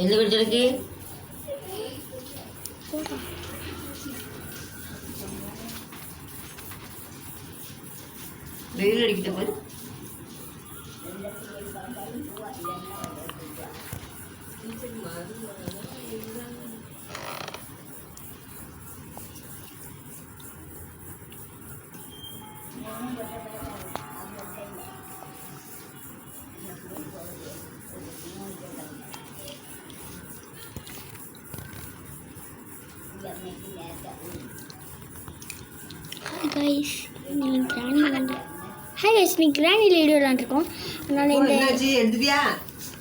எந்த வீட்டுக்கு வெயில் அடிக்கிட்ட போது guys நீங்க கிராண்ட் வந்து ஹாய் guys நீ கிராண்ட் வீடியோ விளையாண்டுருக்கோம் அதனால இந்த என்னாச்சு எடுத்துட்டியா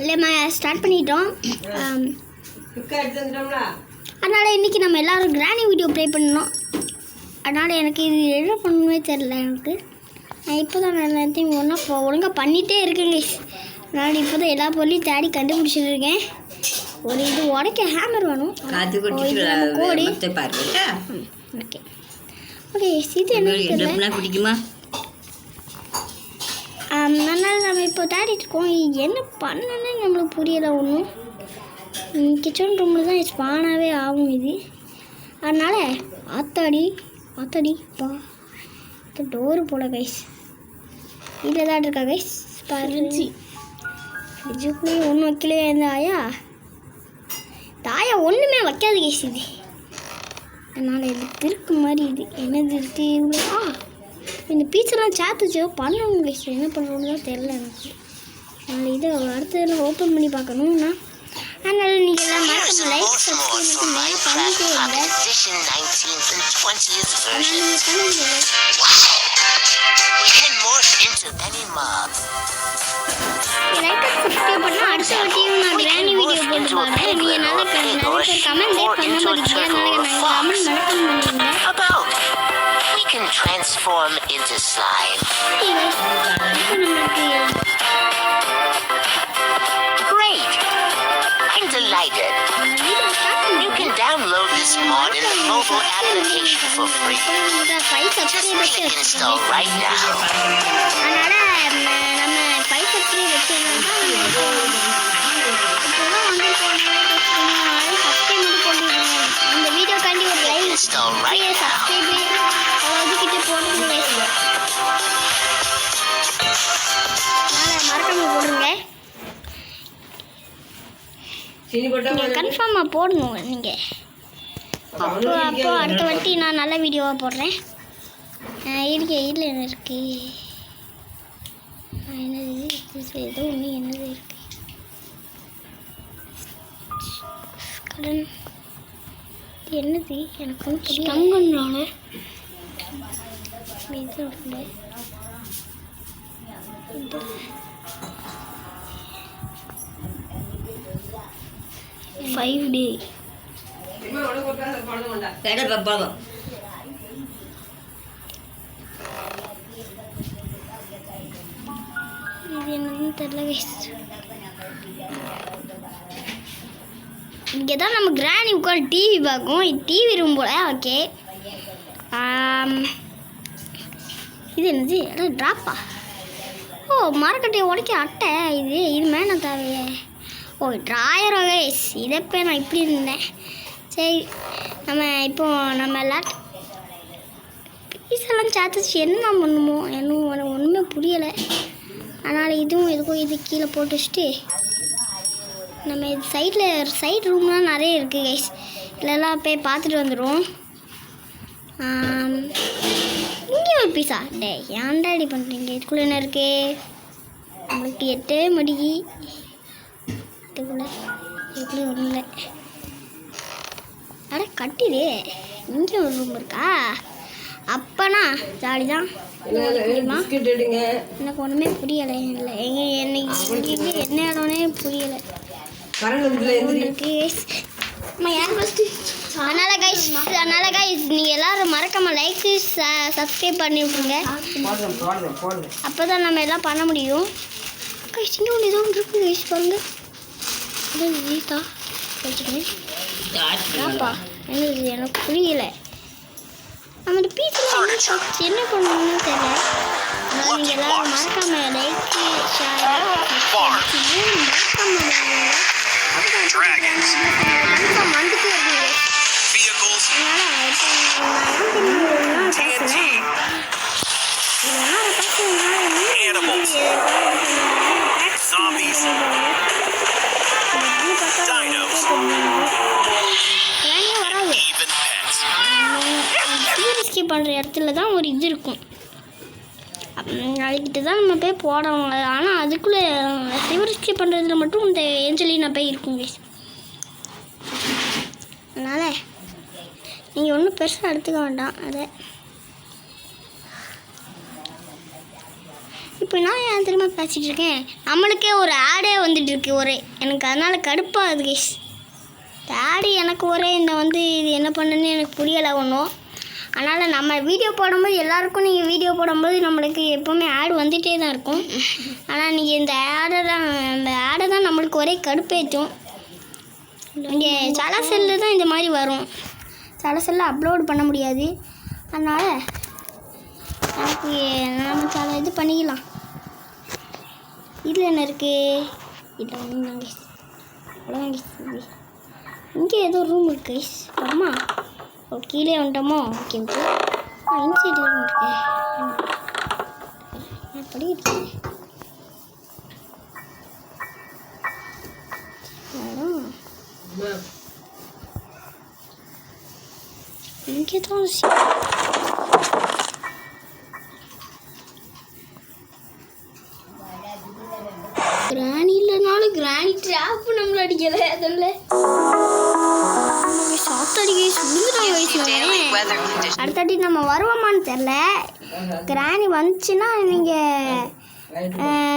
இல்லைம்மா ஸ்டார்ட் பண்ணிட்டோம் அதனால இன்னைக்கு நம்ம எல்லாரும் கிராண்ட் வீடியோ ப்ளே பண்ணணும் அதனால எனக்கு இது என்ன பண்ணணுமே தெரியல எனக்கு நான் இப்போ தான் நான் எல்லாத்தையும் ஒழுங்காக பண்ணிகிட்டே இருக்கேன் guys அதனால இப்போ தான் எல்லா பொருளையும் தேடி கண்டுபிடிச்சிட்டு இருக்கேன் ஒரு இது உடைக்க ஹேமர் வேணும் கோடி ஓகே ஓகே இது என்ன பிடிக்குமா அதனால் நம்ம இப்போ தேடிட்டு இருக்கோம் என்ன பண்ணணுன்னு நம்மளுக்கு புரியலை ஒன்றும் கிச்சன் ரூமில் தான் ஸ்பானாகவே ஆகும் இது அதனால் ஆத்தாடி பா இந்த டோரு போல கைஸ் இதில் தான் இருக்கா கைஸ் ஃப்ரிட்ஜு ஃப்ரிட்ஜுக்குள்ளேயும் ஒன்றும் வைக்கலையே இந்த ஆயா ஒன்றுமே வைக்காது கைஸ் இது அதனால் இது திருக்கு மாதிரி இது என்னது இருக்கு இவ்வளோ இந்த பீச்செல்லாம் சேர்த்துச்சோ பண்ணணும் கைஸ் என்ன பண்ணுறோன்னு தான் தெரில எனக்கு அதனால் இதை அடுத்ததில் ஓப்பன் பண்ணி பார்க்கணும்னா அதனால் நீங்கள் எல்லாம் மறக்காம லைக் சப்ஸ்கிரைப் மேலே பண்ணிட்டே இருங்க அதனால் நீங்கள் பண்ணுங்க லைக் சப்ஸ்கிரைப் பண்ணால் அடுத்த வாட்டியும் நான் கிராண்டி வீடியோ போட்டு பாருங்கள் நீங்கள் நிறைய பேர் கமெண்ட்லேயே பண்ண மாட்டீங்க அதனால் நாங்கள் கமெண்ட் மறக்காம பண்ணிடுங்க can transform into slime. Great! I'm delighted. You can download this mod in the mobile application for free. Just click install right now. Install right now. கன்ஃபார்மாக போடணும் நீங்கள் அப்போ அடுத்த வாட்டி நான் நல்ல வீடியோவாக போடுறேன் இதில் என்ன இருக்கு என்னது ஏதோ ஒன்று என்னது இருக்கு கடன் என்னது எனக்கு ஒன்று தங்கம்னால இது ஒன்று இது 5 day இது என்னன்னு தெரியல guys இங்கே தான் நம்ம கிராணி உட்காந்து டிவி பார்க்கும் இது டிவி ரூம் போல ஓகே இது என்னது அதான் ட்ராப்பா ஓ மரக்கட்டையை உடைக்க அட்டை இது மேலே தேவையே ஓ ட்ராயரோ கைஸ் இதப்போ நான் இப்படி இருந்தேன் சரி நம்ம பீஸெல்லாம் சேர்த்துச்சு என்ன பண்ணுமோ இன்னும் எனக்கு ஒன்றுமே புரியலை அதனால் இதுக்கும் இது கீழே போட்டு வச்சுட்டு நம்ம இது சைட் ரூம்லாம் நிறைய இருக்குது கைஸ் இதெல்லாம் போய் பார்த்துட்டு வந்துடுவோம் இங்கே ஒரு பீஸா டே ஏன்டா இப்படி பண்ணுறீங்க இதுக்குள்ளே என்ன இருக்கு நம்மளுக்கு 8 மணிக்கு இதுக்குள்ளே ஒன்றும் இல்லை அட கட்டிடு இங்கே ஒரு ரூம் இருக்கா அப்பனா ஜாலி தான் எனக்கு ஒன்றுமே புரியலை இல்லை என்னைக்கு என்ன இடம்னே புரியலை அதனால் கைஸ் நீங்கள் எல்லோரும் மறக்காம லைக் சப்ஸ்கிரைப் பண்ணி விட்ருங்க அப்போ தான் நம்ம எல்லாம் பண்ண முடியும் கைஸ் இங்கே ஒன்று ஏதோ ஒன்று இருக்குது கைஸ் பாருங்கள் கீதா வச்சுக்கிறேன் என்னது எனக்கு புரியல நம்ம பீஸில் என்ன பண்ணணும்னு தெரியல அதனால் நீங்கள் எல்லோரும் மறக்காம லைக் ஷேர் மறக்காம dragons, கன்ஃபார்ம் வந்துட்டே இருக்குங்க vehicles, அதனால் இப்போ நான் பேசுகிறேன் animals, zombies, dinos, and even pets. Escape பண்ணுற இடத்துல தான் ஒரு இது இருக்கும் அதுக்கிட்ட தான் நம்ம போய் போடணும் ஆனால் அதுக்குள்ளே சிவர் எஸ்கேப் பண்ணுறதுல மட்டும் இந்த ஏஞ்சலினா போய் இருக்குங்க அதனால் நீங்கள் ஒன்றும் பெருசாக எடுத்துக்க வேண்டாம் அதை இப்போ நான் ஏன் திரும்ப பேசிகிட்டு இருக்கேன் நம்மளுக்கே ஒரு ஆடே வந்துட்டு இருக்கு ஒரே எனக்கு அதனால் கடுப்பாகுது கேஸ் இந்த ஆடு எனக்கு ஒரே இந்த வந்து இது என்ன பண்ணுன்னு எனக்கு புரியலை ஒன்றும் அதனால் நம்ம வீடியோ போடும்போது எல்லாருக்கும் நீங்கள் வீடியோ போடும்போது நம்மளுக்கு எப்போவுமே ஆடு வந்துகிட்டே தான் இருக்கும் ஆனால் நீங்கள் இந்த ஆடை தான் நம்மளுக்கு ஒரே கடுப்பேற்றும் இங்கே சில செல்லில் தான் இந்த மாதிரி வரும் சில செல்லில் அப்லோட் பண்ண முடியாது அதனால் எனக்கு நம்ம சில இது பண்ணிக்கலாம் இதில் என்ன இருக்குது இல்லை ஒன்றுங்க அவ்வளோதாங்க இங்கே ஏதோ ரூம் இருக்கு அம்மா ஓ கீழே வந்துட்டோமோ ஓகே இன்சைட் ரூம் இருக்கு அப்படி இருக்கு இங்கே தான் கிராணி இல்லைனாலும் கிராணி ட்ராப் நம்மள அடிக்கலை அதில் சாப்பிட்டடிக்க சுடுங்கிறாய் வயசு அடுத்தாட்டி நம்ம வருவோமான்னு தெரில கிராணி வந்துச்சுன்னா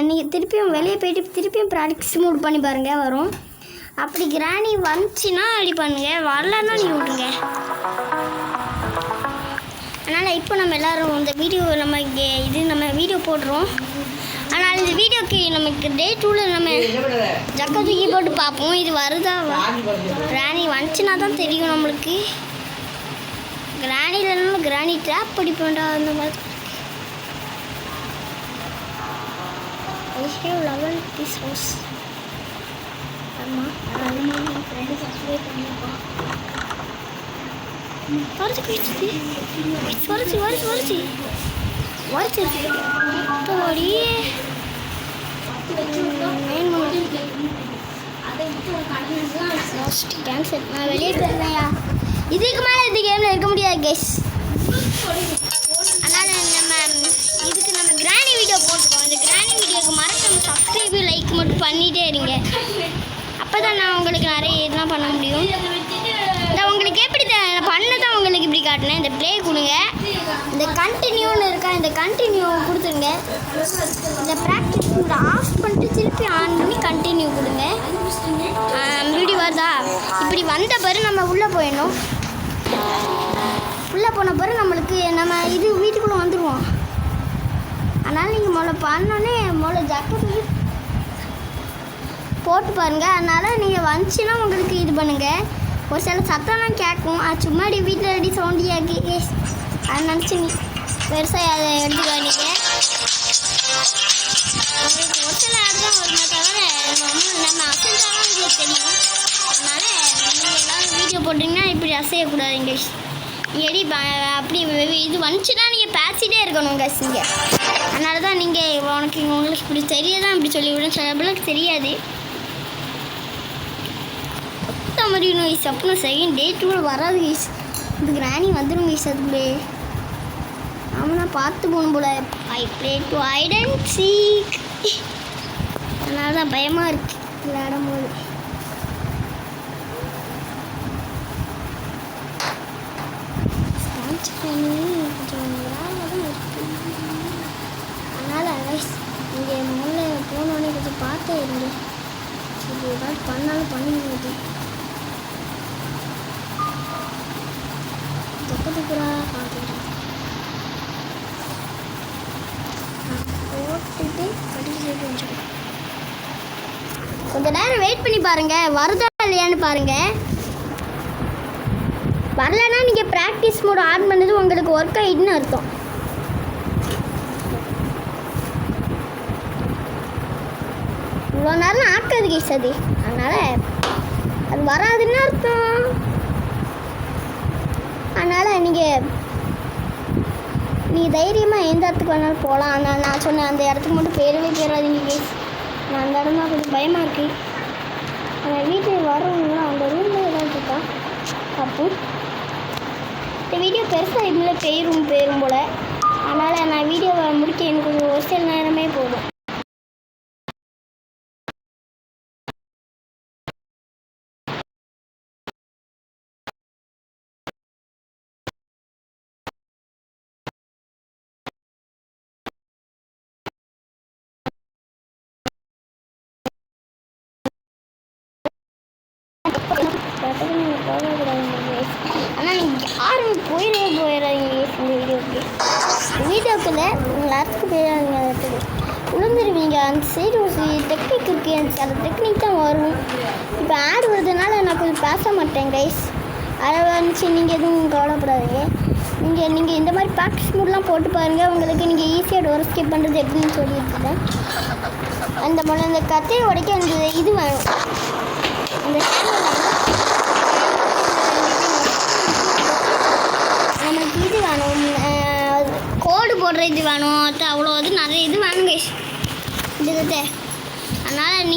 நீங்கள் திருப்பியும் வெளியே போயிட்டு திருப்பியும் ப்ராக்டிஸ் மூட் பண்ணி பாருங்கள் வரும் அப்படி கிராணி வந்துச்சுன்னா அப்படி பண்ணுங்கள் வரலன்னா நீங்கள் விட்டுங்க அதனால் இப்போ நம்ம எல்லோரும் இந்த வீடியோ நம்ம வீடியோ போடுறோம் ஆனால் இந்த வீடியோக்கு நமக்கு டே 2ல் நம்ம ஜக்க தூக்கி போட்டு பார்ப்போம் இது வருதா கிராணி வந்துச்சுன்னா தான் தெரியும் நம்மளுக்கு கிராணி இல்லைனாலும் கிராணி ட்ராப் படிப்போண்டா அந்த மாதிரி லெவல் திஸ் ஹவுஸ் ஆமாம் என் ஃப்ரெண்டு சப்ஸ்கிரைப் பண்ணியிருப்பான் வருச்சு கேன்சல் நான் வெளியே போயிருந்தேன்யா இதுக்கு மேலே இந்த கேமில் இருக்க முடியாது கேஸ் அதனால் இதுக்கு நம்ம கிராணி வீடியோ போட்டுக்கோம் இந்த கிராணி வீடியோக்கு மறக்காம சப்ஸ்கிரைபு லைக் மட்டும் பண்ணிகிட்டே இருங்க அப்போ தான் நான் உங்களுக்கு நிறைய இதெல்லாம் பண்ண முடியும் இந்த உங்களுக்கு எப்படி பண்ணதான் உங்களுக்கு இப்படி காட்டினேன் இந்த ப்ளே கொடுங்க இந்த கண்டினியூன்னு இருக்கா இந்த கண்டினியூ கொடுத்துருங்க இந்த ப்ராக்டிஸ் கூட ஆஃப் பண்ணிட்டு திருப்பி ஆன் பண்ணி கண்டினியூ கொடுங்க வீடியோ வருதா இப்படி வந்த பிறகு நம்ம உள்ளே போயிடணும் உள்ளே போன பிறகு நம்மளுக்கு நம்ம இது வீட்டுக்குள்ளே வந்துடுவோம் அதனால் நீங்கள் முதல்ல ஜாக்கெட் போட்டு பாருங்கள் அதனால் நீங்கள் வந்துச்சுன்னா உங்களுக்கு இது பண்ணுங்கள் ஒரு சில சத்தம்லாம் கேட்கும் அது சும்மா வீட்டில் ரெடி சவுண்டியாக்கி அதை நினச்சி பெருசாக அதை எடுத்துக்க வேண்டிய உங்களுக்கு ஒரு சில ஆடு தான் வருமே தவிர நம்ம அசைஞ்சாலும் உங்களுக்கு தெரியும் அதனால் நீங்கள் எல்லோரும் வீடியோ போட்டிங்கன்னா இப்படி அசையக்கூடாதுங்க எடி அப்படி இது வந்துச்சுன்னா நீங்கள் பேசிகிட்டே இருக்கணுங்க நீங்கள் அதனால தான் நீங்கள் உங்களுக்கு இப்படி தெரியாதான் இப்படி சொல்லிவிடும் சில பேருக்கு தெரியாது மறுபடியும் வயசு அப்புறம் செகண்ட் டே 2 வராது வயசு இது கிராணி வந்துடும் வயசு அதுக்குள்ளே ஆமாண்ணா பார்த்து போகணும் போல I play to hide and seek அதனால தான் பயமாக இருக்கு விளையாடும் போது ஸ்டான்ச் பண்ணி கொஞ்சம் வேலை தான் இருக்கு அதனால் வயசு இங்கே முதல்ல போனோடனே கொஞ்சம் பார்த்தே இருங்க சரி ஏதாவது பண்ணாலும் பண்ணிடுது பூரா பார்த்துட்டு போட்டுட்டு கட்டிட்டு கொஞ்ச நேரம் வெயிட் பண்ணி பாருங்க வருதா இல்லையான்னு பாருங்க வரலன்னா நீங்கள் ப்ராக்டிஸ் மோட் ஆன் பண்ணது உங்களுக்கு ஒர்க் ஆகிடுன்னு அர்த்தம் இவ்வளோ நேரம் ஆக்காது கேஸ் அது அதனால் அது வராதுன்னு அர்த்தம். அதனால் நீங்கள் தைரியமாக எந்த இடத்துக்கு வேணாலும் போகலாம். ஆனால் நான் சொன்னேன் அந்த இடத்துக்கு மட்டும் போயிடாதீங்க கைஸ். நான் அந்த இடம் தான் கொஞ்சம் பயமாக இருக்குது. அந்த வீட்டுக்கு வரவங்களும் அந்த ரூமில் ஏதாவது இருக்கா அப்போ இந்த வீடியோ பெருசாக இதில் போயிடும் போல். அதனால் நான் வீடியோவை முடிக்க எனக்கு கொஞ்சம் ஒரு சில நேரமே போதும். ஆனால் நீங்கள் யாருமே போயிடாதீங்க இந்த வீடியோக்குள்ளே எல்லாத்துக்கும் போயிடாதீங்க. அந்த இடத்துக்கு விழுந்துருவீங்க. அந்த சைடு ஒரு டெக்னிக் இருக்குது. எனக்கு அந்த டெக்னிக் தான் வரும். இப்போ ஆட் வருதுனால நான் கொஞ்சம் பேச மாட்டேன் கைஸ். அதை வந்துச்சு நீங்கள் எதுவும் கவலைப்படாதீங்க. நீங்கள் இந்த மாதிரி ப்ராக்டிஸ் மூட்லாம் போட்டு பாருங்கள். உங்களுக்கு நீங்கள் ஈஸியாக டோர் ஸ்கிப் பண்ணுறது எப்படின்னு சொல்லியிருக்கேன். அந்த கத்தையை உடைக்க அந்த இது வேணும். அந்த நமக்கு இது வேணும், கோடு போடுற இது வேணும். அது அவ்வளோ இது நிறைய இது வேணும் கைஸ் இதுக்கிட்ட. அதனால்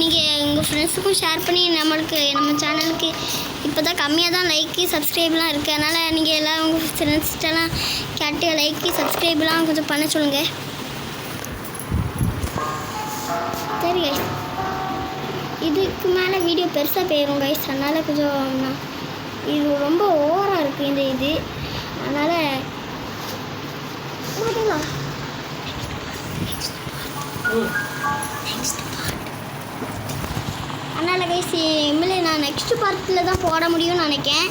நீங்கள் உங்கள் ஃப்ரெண்ட்ஸுக்கும் ஷேர் பண்ணி நம்ம சேனலுக்கு இப்போ தான் கம்மியாக தான் லைக்கு சப்ஸ்கிரைப்லாம் இருக்குது. அதனால் நீங்கள் எல்லாம் உங்கள் ஃப்ரெண்ட்ஸ்கிட்டலாம் கேட்டு லைக்கு சப்ஸ்கிரைப்லாம் கொஞ்சம் பண்ண சொல்லுங்கள். சரி கைஸ், இதுக்கு மேலே வீடியோ பெருசாக போயிடும் கைஸ். அதனால் கொஞ்சம் இது ரொம்ப ஓவராக இருக்குது இந்த இது. அதனால் கைஸ் இனிமேல் நான் நெக்ஸ்ட் பார்ட்டில் தான் போட முடியும்னு நினைக்கிறேன்.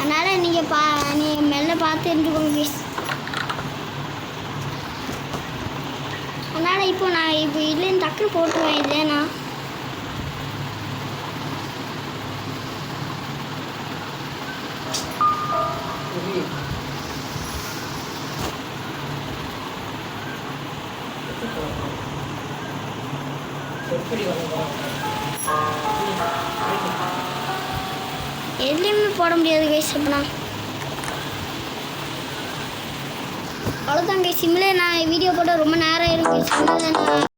அதனால் நீங்கள் மெல்ல பார்த்து இருந்துக்கோங்க கைஸ். அதனால் நான் இப்போ இதுலேருந்து டக்குனு போட்டுருவேன். இல்லைண்ணா எதுலேயுமே போட முடியாது கைஸ். அப்படின்னா அவ்வளோதான் கைஸ். இனிமேல் நான் வீடியோ போட ரொம்ப நேரம் இருக்கும்.